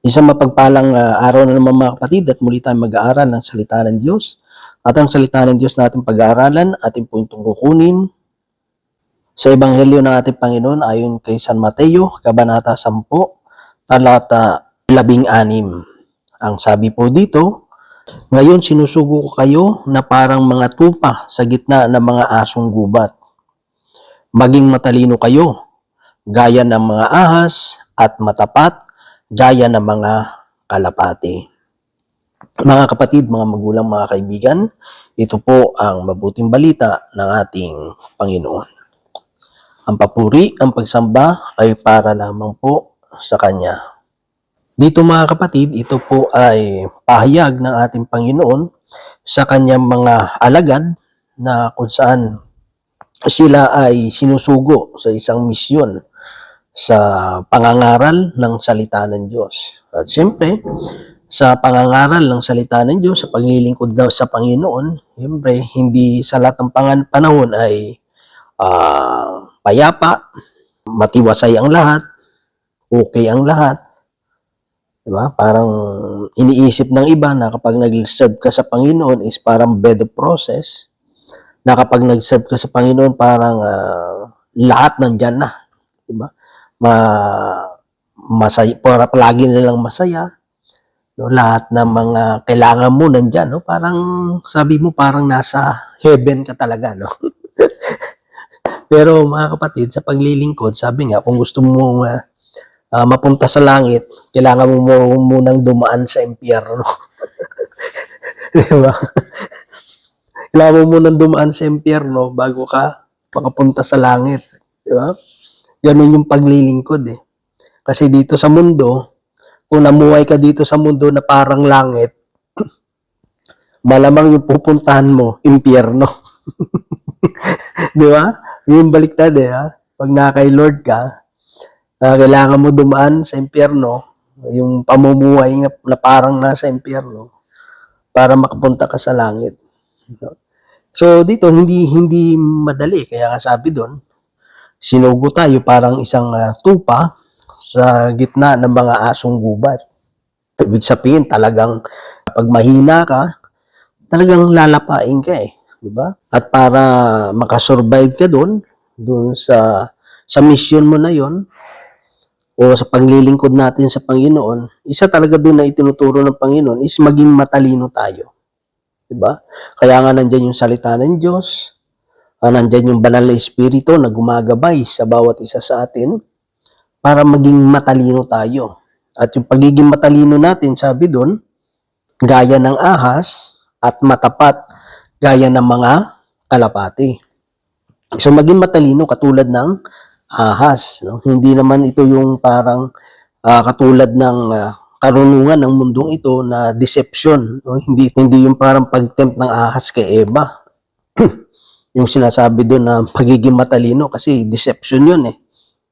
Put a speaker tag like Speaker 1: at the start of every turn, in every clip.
Speaker 1: Isang mapagpalang araw na naman mga kapatid at muli tayong mag-aaral ng salita ng Diyos. At ang salita ng Diyos natin pag-aaralan, ating puntong kukunin sa Ebanghelyo ng ating Panginoon ayon kay San Mateo, Kabanata 10, talata 16. Ang sabi po dito, ngayon sinusugo ko kayo na parang mga tupa sa gitna ng mga asong gubat. Maging matalino kayo, gaya ng mga ahas at matapat, gaya ng mga kalapati. Mga kapatid, mga magulang, mga kaibigan, ito po ang mabuting balita ng ating Panginoon. Ang papuri, ang pagsamba ay para lamang po sa Kanya. Dito mga kapatid, ito po ay pahayag ng ating Panginoon sa Kanyang mga alagad na kung saan sila ay sinusugo sa isang misyon sa pangangaral ng salita ng Diyos. At siyempre, sa pangangaral ng salita ng Diyos, sa paglilingkod sa Panginoon, siyempre, hindi sa lahat ng panahon ay payapa, matiwasay ang lahat, okay ang lahat. Diba? Parang iniisip ng iba na kapag nag-serve ka sa Panginoon is parang bed of process, na kapag nag-serve ka sa Panginoon parang lahat nandyan na. Diba? Masaya, para palagi nilang masaya, no? Lahat ng mga kailangan mo nandyan, no? Parang sabi mo parang nasa heaven ka talaga, no? Pero mga kapatid, sa paglilingkod, sabi nga, kung gusto mo mapunta sa langit, kailangan mo munang dumaan sa impyerno. Diba? Kailangan mo munang dumaan sa impyerno bago ka makapunta sa langit. Diba? Ganun yung paglilingkod eh. Kasi dito sa mundo, kung namuhay ka dito sa mundo na parang langit, malamang yung pupuntahan mo, impyerno. Di ba? Yung baliktad eh. Ha? Pag nakay Lord ka, kailangan mo dumaan sa impyerno, yung pamumuhay na parang nasa impyerno, para makapunta ka sa langit. So dito, hindi madali. Kaya nga sabi doon, sinugo tayo parang isang tupa sa gitna ng mga asong gubat. Ibig sabihin talagang pag mahina ka, talagang lalapain ka eh, di ba? At para makasurvive ka doon sa mission mo na yon o sa paglilingkod natin sa Panginoon, isa talaga doon na itinuturo ng Panginoon is maging matalino tayo. Di ba? Kaya nga nandiyan yung salita ng Diyos, nandiyan yung banal na espiritu na gumagabay sa bawat isa sa atin para maging matalino tayo. At yung pagiging matalino natin, sabi doon, gaya ng ahas at matapat gaya ng mga kalapati. So maging matalino katulad ng ahas. No? Hindi naman ito yung parang katulad ng karunungan ng mundong ito na deception. No? Hindi yung parang pag-tempt ng ahas kay Eva. Yung sinasabi doon na pagiging matalino kasi deception yun eh.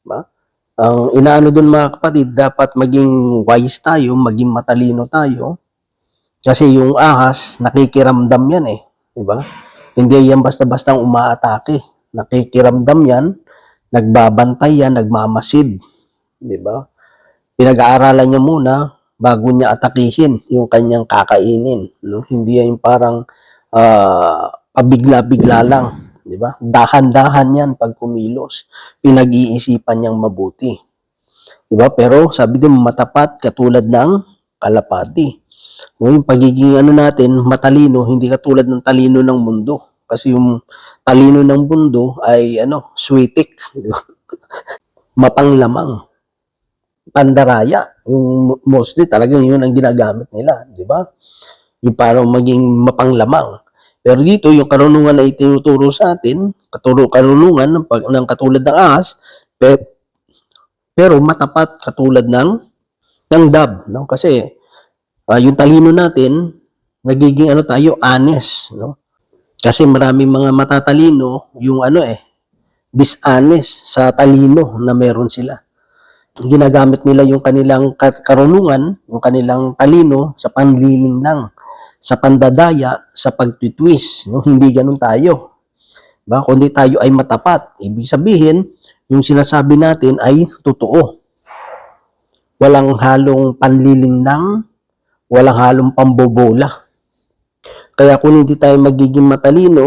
Speaker 1: Diba? Ang inaano doon mga kapatid, dapat maging wise tayo, maging matalino tayo. Kasi yung ahas, nakikiramdam yan eh. Diba? Hindi yan basta-bastang umaatake. Nakikiramdam yan, nagbabantay yan, nagmamasid. Diba? Pinag-aaralan niya muna bago niya atakihin yung kanyang kakainin. No? Hindi yan yung parang pabigla-bigla lang. Di ba? Dahan-dahan yan pag kumilos. Pinag-iisipan niyang mabuti. Di ba? Pero sabi din matapat katulad ng kalapati. Yung pagiging natin, matalino, hindi katulad ng talino ng mundo. Kasi yung talino ng mundo ay switik. Di ba? Mapanglamang. Pandaraya. Yung mostly talagang yun ang ginagamit nila. Di ba? Yung parang maging mapanglamang. Pero dito, yung karunungan na itinuturo sa atin, karunungan ng katulad ng ahas, pero matapat katulad ng dab. No? Kasi yung talino natin, nagiging tayo, honest. No? Kasi maraming mga matatalino, yung dishonest sa talino na meron sila. Ginagamit nila yung kanilang karunungan, yung kanilang talino sa panliling lang, sa pandadaya, sa pagtitwist. No? Hindi ganun tayo. Diba? Kundi tayo ay matapat. Ibig sabihin, yung sinasabi natin ay totoo. walang halong panlilinlang, walang halong pambobola. Kaya kung hindi tayo magiging matalino,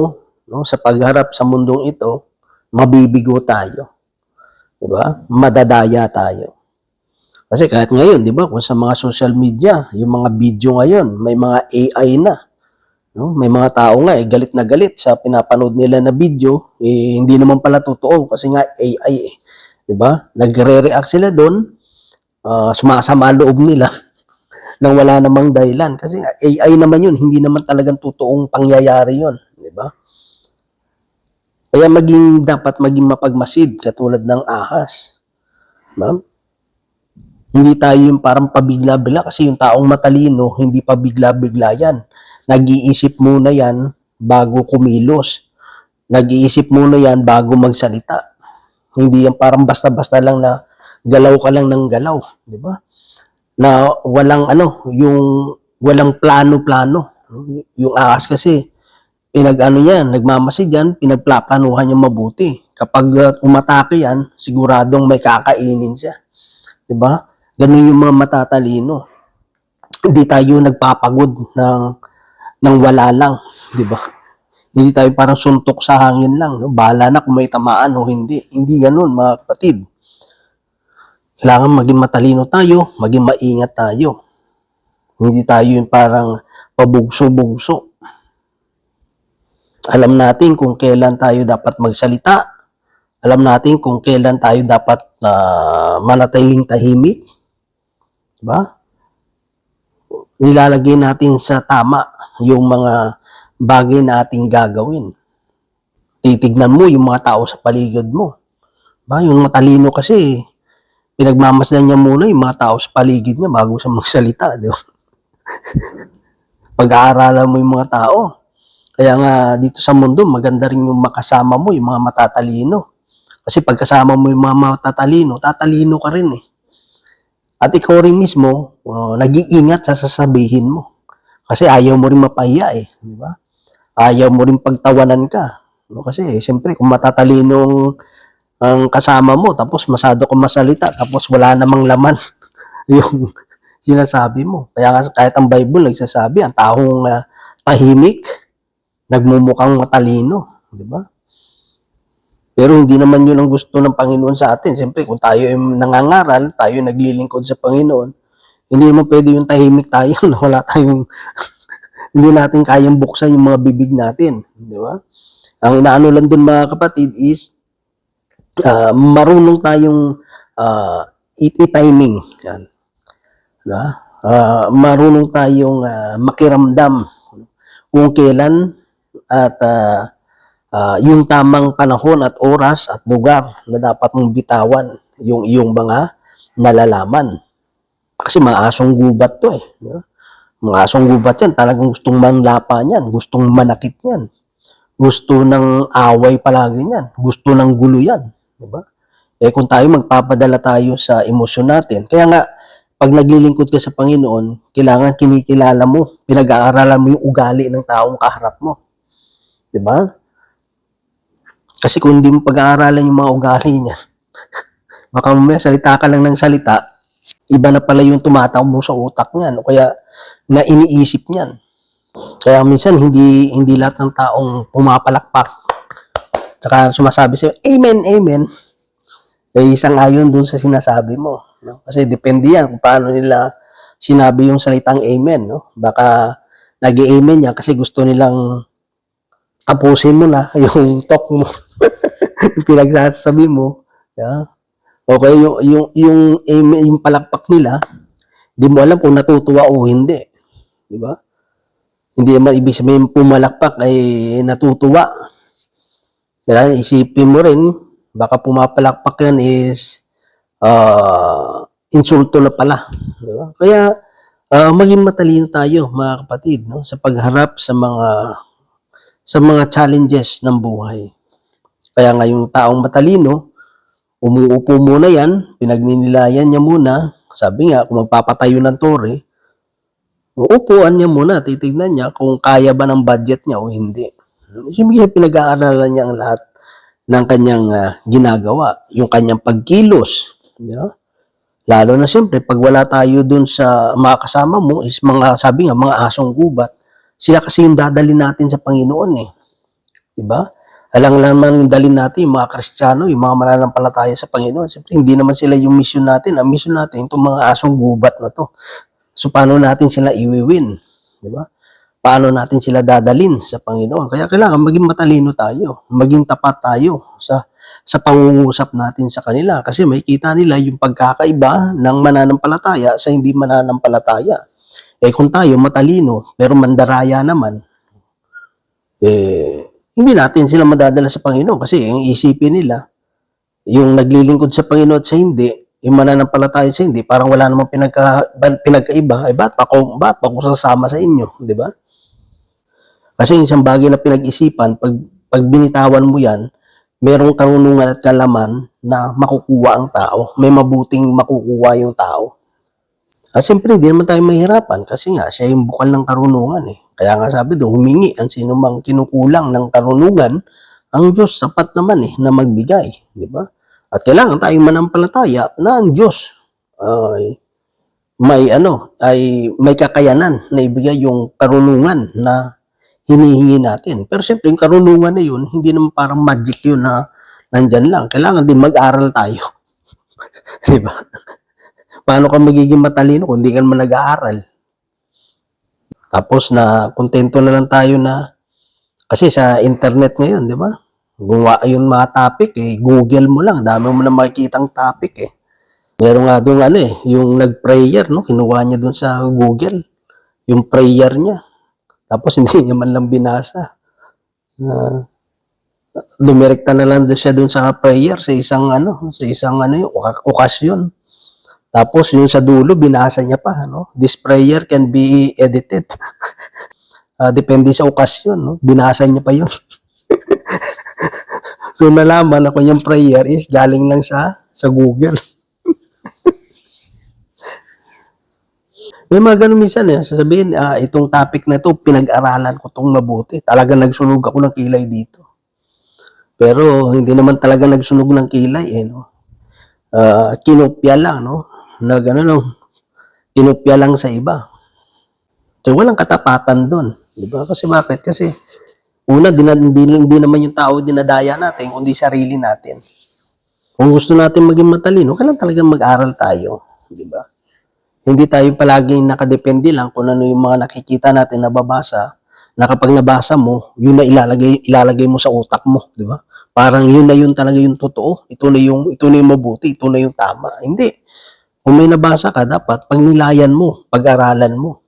Speaker 1: no, sa pagharap sa mundong ito, mabibigo tayo. 'Di ba? Madadaya tayo. Kasi kahit ngayon, 'di ba, kung sa mga social media, yung mga video ngayon, may mga AI na. No? May mga tao nga galit na galit sa pinapanood nila na video, hindi naman pala totoo kasi nga AI eh. 'Di ba? Nagre-react sila doon, sumasama ang loob nila nang wala namang dahilan kasi AI naman 'yun, hindi naman talagang totoong pangyayari 'yun, 'di ba? Kaya dapat maging mapagmasid katulad ng ahas. 'Di ba? Hindi tayo yung parang pabigla-bigla kasi yung taong matalino, hindi pabigla-bigla yan. Nag-iisip muna yan bago kumilos. Nag-iisip muna yan bago magsalita. Hindi yan parang basta-basta lang na galaw ka lang ng galaw, di ba? Na walang yung walang plano-plano. Yung ahas kasi nagmamasid yan, pinagplaplanuhan niya mabuti. Kapag umatake yan, siguradong may kakainin siya. 'Di ba? Ganun yung mga matatalino. Hindi tayo nagpapagod ng wala lang, 'di ba? Hindi tayo parang suntok sa hangin lang, no? Bahala na kung may tamaan o hindi. Hindi ganoon, mga kapatid. Kailangan maging matalino tayo, maging maingat tayo. Hindi tayo yung parang pabugso-bugso. Alam natin kung kailan tayo dapat magsalita. Alam natin kung kailan tayo dapat manatiling tahimik. Diba? Nilalagay natin sa tama yung mga bagay na ating gagawin. Titignan mo yung mga tao sa paligid mo. Diba? Yung matalino kasi, pinagmamasdan niya muna yung mga tao sa paligid niya bago siya magsalita. Diba? Pag-aaralan mo yung mga tao. Kaya nga dito sa mundo, maganda rin yung makasama mo yung mga matatalino. Kasi pagkasama mo yung mga matatalino, tatalino ka rin eh. At ikaw rin mismo, nag-iingat sa sasabihin mo. Kasi ayaw mo rin mapahiya eh, di ba? Ayaw mo rin pagtawanan ka. No? Kasi siyempre kung matatalino ang kasama mo, tapos masado kang masalita, tapos wala namang laman yung sinasabi mo. Kaya kahit ang Bible nagsasabi, ang taong tahimik, nagmumukhang matalino, di ba? Pero hindi naman yun ang gusto ng Panginoon sa atin. Siyempre, kung tayo ay nangangaral, tayo naglilingkod sa Panginoon, hindi naman pwede yung tahimik tayo na wala tayong, hindi natin kayang buksan yung mga bibig natin. Di ba? Ang inaano lang dun mga kapatid is, marunong tayong i-timing. Yan. Diba? Marunong tayong makiramdam kung kailan at yung tamang panahon at oras at lugar na dapat mong bitawan yung iyong mga nalalaman. Kasi mga asong gubat to eh. Diba? Mga asong gubat yan, talagang gustong manlapa niyan, gustong manakit yan, gusto ng away palagi niyan, gusto ng gulo yan. Diba? Eh kung tayo magpapadala tayo sa emosyon natin, kaya nga, pag naglilingkod ka sa Panginoon, kailangan kinikilala mo, pinag-aaralan mo yung ugali ng taong kaharap mo. Diba? Kasi kung hindi mo pag-aaralan yung mga ugali niya, baka mamaya salita ka lang ng salita, iba na pala yung tumatakbo sa utak niya, no? Kaya na iniisip niyan. Kaya minsan hindi lahat ng taong pumapalakpak tsaka sumasabi sa'yo, amen, amen, ay isang ayon dun sa sinasabi mo. No? Kasi depende yan kung paano nila sinabi yung salitang amen. No? Baka nag-amen yan kasi gusto nilang tapusin mo na yung talk mo. Yung pinagsasabi mo. Yeah. Okay, yung palakpak nila, di mo alam kung natutuwa o hindi. Di ba? Hindi naman ibig sabihin pumalakpak ay natutuwa. Kaya isipin mo rin, baka pumapalakpak yan is insulto na pala. Di ba? Kaya maging matalino tayo mga kapatid no? Sa pagharap sa mga challenges ng buhay. Kaya nga yung taong matalino, umuupo muna yan, pinagninilayan niya muna, sabi nga, kung magpapatayo ng tore, uupuan niya muna, titignan niya kung kaya ba ng budget niya o hindi. Siyempre, pinag-aaralan niya ang lahat ng kanyang ginagawa, yung kanyang pagkilos, you know? Lalo na siyempre pag wala tayo dun sa mga kasama mo is mga, sabi nga, mga asong gubat. Sila kasi yung dadalhin natin sa Panginoon eh. 'Di ba? Alang naman yung dalhin natin yung mga Kristiyano, yung mga mananampalataya sa Panginoon. Siyempre hindi naman sila yung mission natin. Ang mission natin itong mga asong gubat na 'to. So paano natin sila iwi-win, 'di ba? Paano natin sila dadalhin sa Panginoon? Kaya kailangan maging matalino tayo, maging tapat tayo sa pangungusap natin sa kanila kasi makikita nila yung pagkakaiba ng mananampalataya sa hindi mananampalataya. Eh kung tayo matalino pero mandaraya naman, hindi natin sila madadala sa Panginoon kasi ang isipin nila, yung naglilingkod sa Panginoon at sa hindi, yung mananampalataya sa hindi, parang wala namang pinagkaiba, ba't ako sasama sa inyo, di ba? Kasi isang bagay na pinag-isipan, pag binitawan mo yan, merong karunungan at kalaman na makukuha ang tao, may mabuting makukuha yung tao. Siyempre, hindi naman tayo mahirapan kasi nga, siya yung bukal ng karunungan eh. Kaya nga sabi doon, humingi ang sinumang kinukulang ng karunungan, ang Diyos sapat naman eh, na magbigay. Di ba? At kailangan tayong manampalataya na ang Diyos ay may kakayanan na ibigay yung karunungan na hinihingi natin. Pero siyempre, yung karunungan na yun, hindi naman parang magic yun na nandyan lang. Kailangan din mag-aral tayo. Di ba? Paano ka magiging matalino kung hindi ka naman nag-aaral? Tapos na kontento na lang tayo na kasi sa internet ngayon, di ba? Gumawa yung mga topic eh, Google mo lang, dami mo na makikitang topic eh. Meron nga doon yung nag-prayer, no? Kinuha niya doon sa Google, yung prayer niya. Tapos hindi niya man lang binasa. Dumirekta na lang siya doon sa prayer sa isang yung okasyon. Tapos yung sa dulo, binasa niya pa, no? This prayer can be edited. Depende sa okasyon, no? Binasa niya pa yun. So nalaman na kung yung prayer is galing lang sa Google. May mga ganun minsan eh, sasabihin, itong topic na ito, pinag-aralan ko itong mabuti. Talagang nagsunog ako ng kilay dito. Pero hindi naman talaga nagsunog ng kilay eh, no? Kinopya lang, no? Kinopya lang sa iba. So, walang katapatan doon. Di ba? Kasi bakit? Kasi, una, hindi naman yung tao dinadaya natin, kundi sarili natin. Kung gusto natin maging matalino, kailangan talagang mag-aral tayo. Di ba? Hindi tayo palaging nakadepende lang kung ano yung mga nakikita natin nababasa, na kapag nabasa mo, yun na ilalagay mo sa utak mo. Di ba? Parang yun na yun talaga yung totoo. Ito na yung mabuti, ito na yung tama. Hindi. Kung may nabasa ka, dapat pagnilayan mo, pag-aralan mo.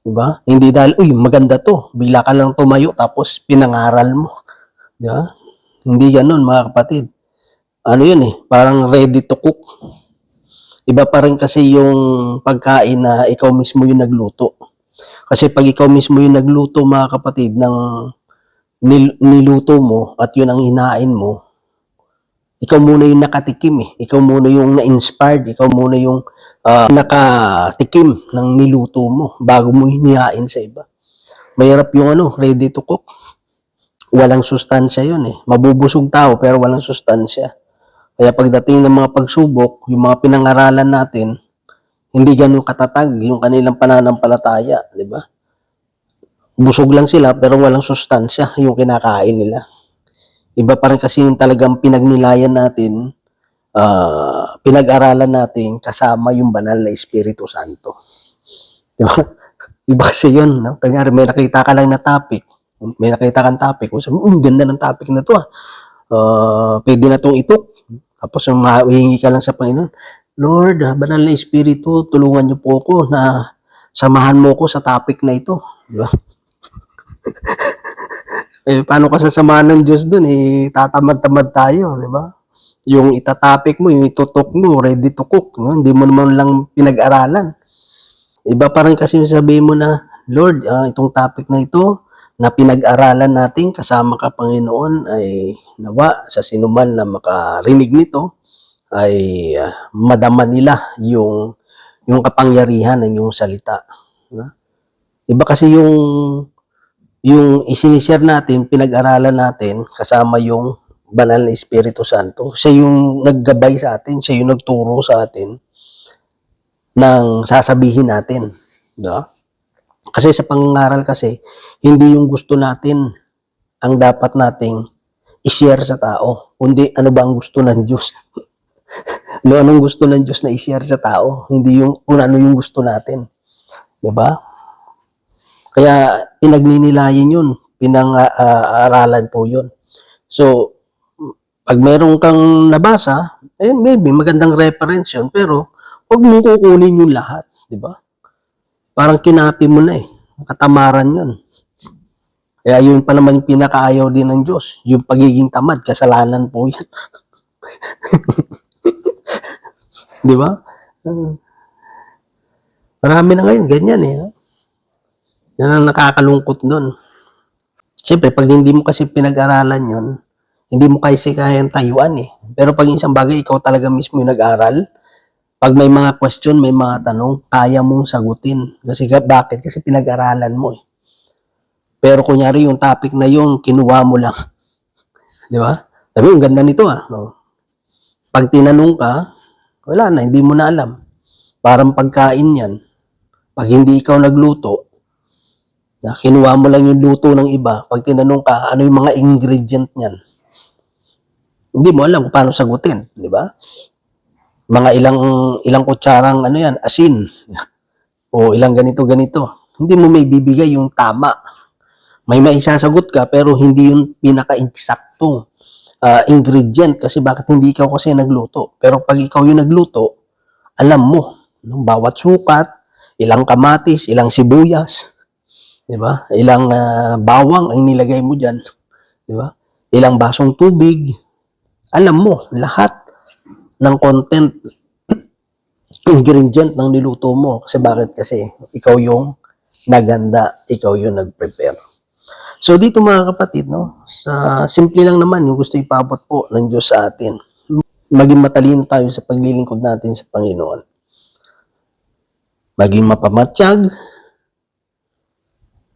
Speaker 1: Diba? Hindi dahil, maganda to. Bigla ka lang tumayo, tapos pinangaral mo. Diba? Hindi ganun, mga kapatid. Ano yun eh, parang ready to cook. Iba pa rin kasi yung pagkain na ikaw mismo yung nagluto. Kasi pag ikaw mismo yung nagluto, mga kapatid, ng niluto mo at yun ang hinain mo, ikaw muna yung nakatikim eh. Ikaw muna yung na-inspired. Ikaw muna yung nakatikim ng niluto mo bago mo hinihain sa iba. Mahirap yung ready to cook. Walang sustansya yun eh. Mabubusog tao pero walang sustansya. Kaya pagdating ng mga pagsubok, yung mga pinangaralan natin, hindi ganun katatag yung kanilang pananampalataya, di ba? Busog lang sila pero walang sustansya yung kinakain nila. Iba pa rin kasi yung talagang pinagnilayan natin, pinag-aralan natin kasama yung banal na Espiritu Santo. Di ba? Iba kasi yun, no? Kanya may nakita ka lang na topic, may nakita kang topic, sabi, ganda ng topic na to pwede na itong itok. Tapos mahihingi ka lang sa Panginoon, Lord, banal na Espiritu, tulungan niyo po ako na samahan mo ko sa topic na ito. Di ba? Paano ka sasamahan ng Diyos dun? Tatamad-tamad tayo, di ba? Yung itatopic mo, yung itutok mo, ready to cook. No? Hindi mo naman lang pinag-aralan. Iba pa rin kasi yung sabihin mo na, Lord, itong topic na ito, na pinag-aralan natin kasama ka Panginoon, ay nawa sa sinuman na makarinig nito, ay madama nila yung kapangyarihan ng iyong salita. Iba kasi yung isinishare natin, pinag-aralan natin, kasama yung banal na Espiritu Santo. Siya yung naggabay sa atin, siya yung nagturo sa atin. ng sasabihin natin. No? Kasi sa pangangaral kasi, hindi yung gusto natin ang dapat nating i-share sa tao, kundi ano ba ang gusto ng Diyos. No, anong gusto ng Diyos na i-share sa tao, hindi yung kung ano yung gusto natin. 'Di ba? Kaya pinagninilayan yun, pinang-aaralan po yun. So, pag meron kang nabasa, maybe magandang reference yun, pero huwag mong kukunin yung lahat, di ba? Parang kinapi mo na eh. Katamaran yun. Kaya yun pa naman yung pinakaayaw din ng Diyos. Yung pagiging tamad, kasalanan po yan. Di ba? Marami na ngayon, ganyan eh. Yan ang nakakalungkot doon. Siyempre, pag hindi mo kasi pinag-aralan yun, hindi mo kasi kayang tayuan eh. Pero pag isang bagay, ikaw talaga mismo yung nag-aral, pag may mga question, may mga tanong, kaya mong sagutin. Kasi bakit? Kasi pinag-aralan mo eh. Pero kunyari yung topic na yung kinuha mo lang. Di ba? Sabi, ang ganda nito ah. No? Pag tinanong ka, wala na, hindi mo na alam. Parang pagkain yan. Pag hindi ikaw nagluto, na kinuha mo lang yung luto ng iba, pag tinanong ka, ano yung mga ingredient niyan? Hindi mo alam kung paano sagutin, di ba? Mga ilang kutsarang ano yan, asin. O ilang ganito. Hindi mo may bibigay yung tama. May maisasagot ka pero hindi yung pinaka-eksaktong ingredient kasi bakit hindi ikaw kasi nagluto. Pero pag ikaw yung nagluto, alam mo, bawat sukat, ilang kamatis, ilang sibuyas, di ba? Ilang bawang ang nilagay mo diyan, di ba? Ilang basong tubig, alam mo lahat ng content ingredient ng niluto mo. Kasi bakit? Kasi ikaw yung naganda, ikaw yung nag-prepare. So dito mga kapatid, no, sa simple lang naman yung gusto ipabot po ng Diyos sa atin. Maging matalino tayo sa paglilingkod natin sa Panginoon. Maging mapamatsyag,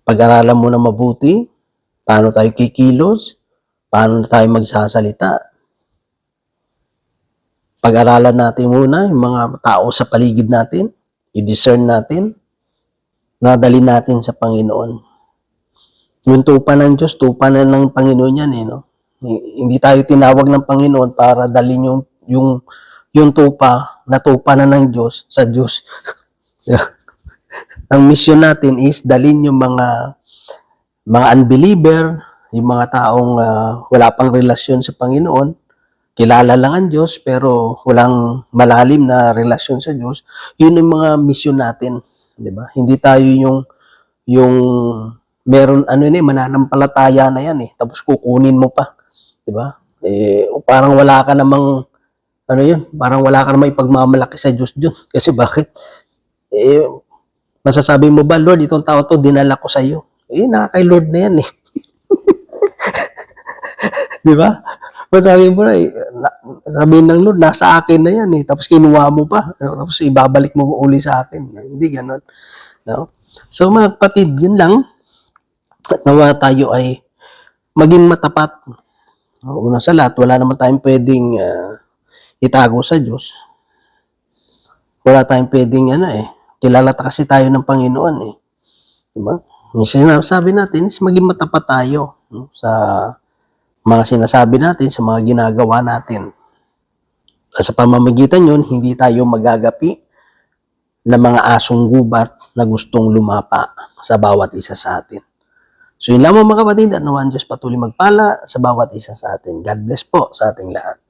Speaker 1: pag-aralan mo na mabuti, paano tayo kikilos, paano tayo magsasalita. Pag-aralan natin muna yung mga tao sa paligid natin, i-discern natin, nadali natin sa Panginoon. Yung tupa ng Diyos, tupa na ng Panginoon yan eh, no? Hindi tayo tinawag ng Panginoon para dalhin yung tupa na ng Diyos sa Diyos. Ang mission natin is dalhin yung mga unbeliever, yung mga taong wala pang relasyon sa Panginoon, kilala lang ang Diyos pero walang malalim na relasyon sa Diyos, yun yung mga mission natin, 'di ba? Hindi tayo yung meron mananampalataya na yan eh, tapos kukunin mo pa, 'di ba? Parang wala ka namang parang wala ka namang ipagmamalaki sa Diyos diyon. Kasi bakit? Masasabi mo ba, Lord, itong tao to dinala ko sa iyo. Kay Lord na yan eh. 'Di ba? Sabi mo na, sabihin ng Lord, nasa akin na yan eh. Tapos kinuha mo pa. Tapos ibabalik mo uli sa akin. Hindi ganon. No? So mga kapatid, yun lang. At nawa tayo ay maging matapat. Una sa lahat, wala naman tayong pwedeng itago sa Diyos. Wala tayong pwedeng kilala kasi tayo ng Panginoon eh. Diba? Yung sinasabi natin is maging matapat tayo sa mga sinasabi natin, sa mga ginagawa natin. At sa pamamagitan yun, hindi tayo magagapi ng mga asong gubat na gustong lumapa sa bawat isa sa atin. So yun lamang mga kapatid, at nawa ang Diyos patuloy magpala sa bawat isa sa atin. God bless po sa ating lahat.